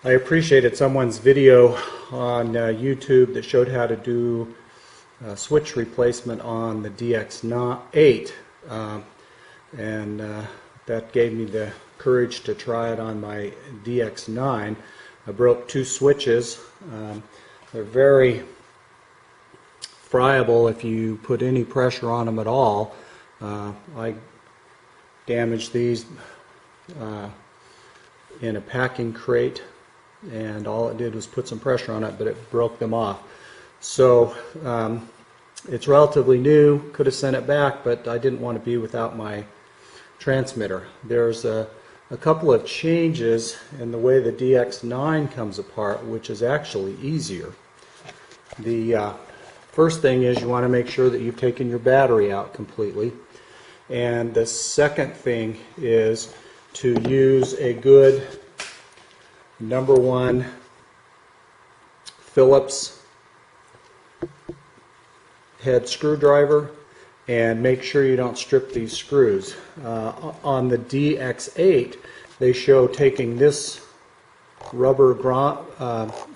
I appreciated someone's video on YouTube that showed how to do switch replacement on the DX8, and that gave me the courage to try it on my DX9. I broke two switches. They're very friable if you put any pressure on them at all. I damaged these in a packing crate, and all it did was put some pressure on it, but it broke them off. So it's relatively new. Could have sent it back, but I didn't want to be without my transmitter. There's a couple of changes in the way the DX9 comes apart, which is actually easier. The first thing is you want to make sure that you've taken your battery out completely, and the second thing is to use a good #1 Phillips head screwdriver, and make sure you don't strip these screws. On the DX8 they show taking this rubber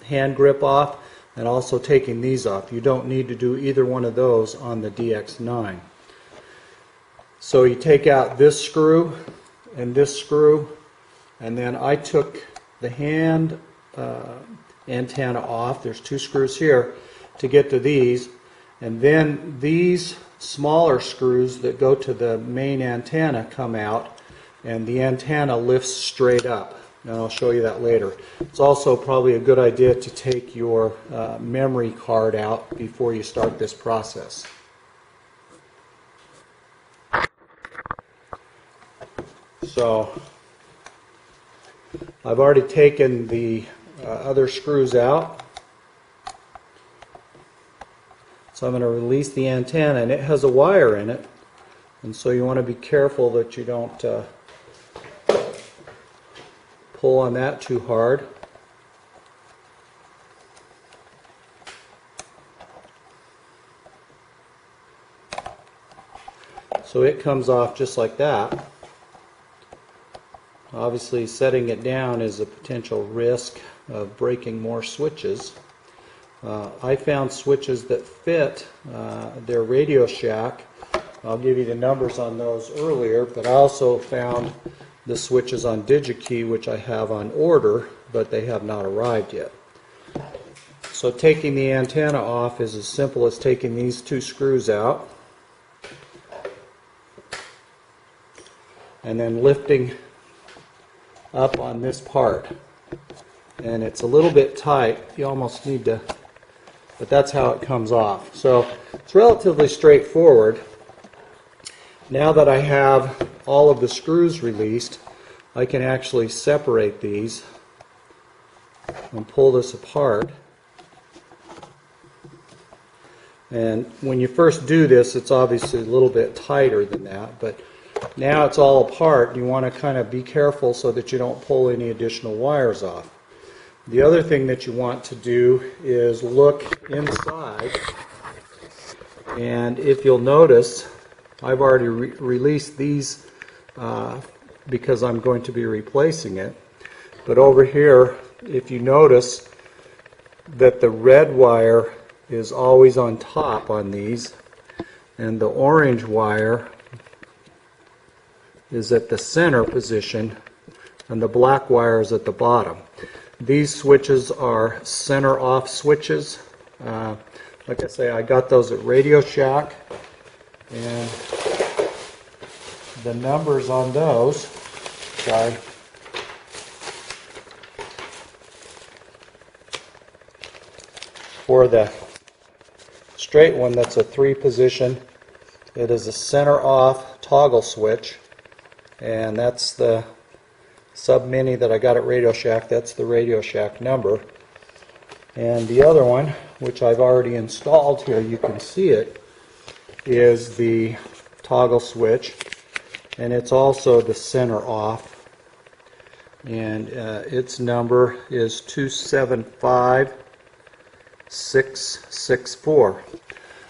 hand grip off and also taking these off. You don't need to do either one of those on the DX9. So you take out this screw and this screw, and then I took the hand antenna off. There's two screws here to get to these, and then these smaller screws that go to the main antenna come out, and the antenna lifts straight up, and I'll show you that later. It's also probably a good idea to take your memory card out before you start this process. So I've already taken the other screws out. So I'm going to release the antenna, and it has a wire in it, and so you want to be careful that you don't pull on that too hard. So it comes off just like that. Obviously, setting it down is a potential risk of breaking more switches. I found switches that fit their Radio Shack. I'll give you the numbers on those earlier, but I also found the switches on DigiKey, which I have on order, but they have not arrived yet. So taking the antenna off is as simple as taking these two screws out and then lifting up on this part. And it's a little bit tight. You almost need to, but that's how it comes off. So it's relatively straightforward. Now that I have all of the screws released, I can actually separate these and pull this apart. And when you first do this, it's obviously a little bit tighter than that, but now it's all apart. You want to kind of be careful so that you don't pull any additional wires off. The other thing that you want to do is look inside, and if you'll notice, I've already released these because I'm going to be replacing it. But over here, if you notice that the red wire is always on top on these, and the orange wire is at the center position, and the black wire is at the bottom. These switches are center off switches. Like I say, I got those at Radio Shack, and the numbers on those, for the straight one, that's a 3-position. It is a center off toggle switch, and that's the Sub Mini that I got at Radio Shack. That's the Radio Shack number. And the other one, which I've already installed here, you can see it, is the toggle switch, and it's also the center off, and its number is 275664.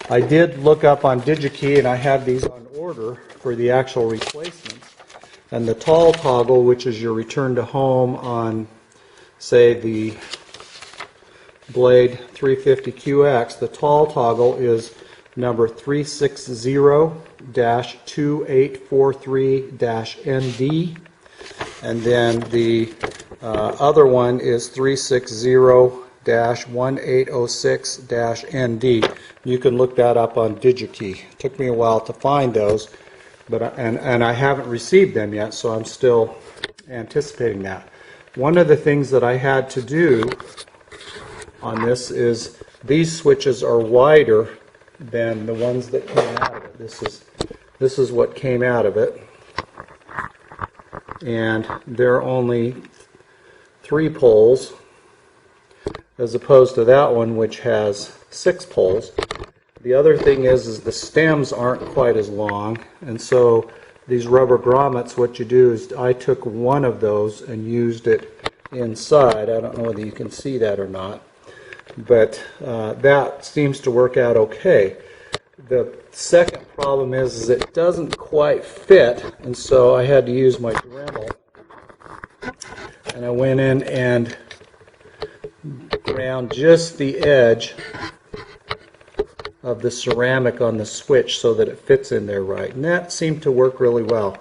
I did look up on DigiKey, and I have these on order for the actual replacements. And the tall toggle, which is your return to home on say the blade 350QX, the tall toggle is number 360-2843-ND, and then the other one is 360-1806-ND. You can look that up on DigiKey. It took me a while to find those, but and I haven't received them yet, so I'm still anticipating that. One of the things that I had to do on this is these switches are wider than the ones that came out of it. This is what came out of it, and they're only 3 poles as opposed to that one which has 6 poles. The other thing is the stems aren't quite as long, and so these rubber grommets, what you do is I took one of those and used it inside. I don't know whether you can see that or not, but that seems to work out okay. The second problem is it doesn't quite fit, and so I had to use my Dremel, and I went in and ground just the edge of the ceramic on the switch so that it fits in there right, and that seemed to work really well.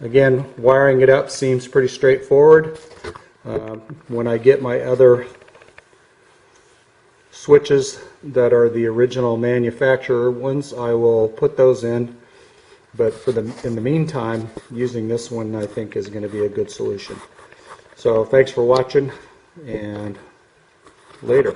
Again, wiring it up seems pretty straightforward. When I get my other switches that are the original manufacturer ones, I will put those in, but in the meantime, using this one I think is going to be a good solution. So thanks for watching, and later.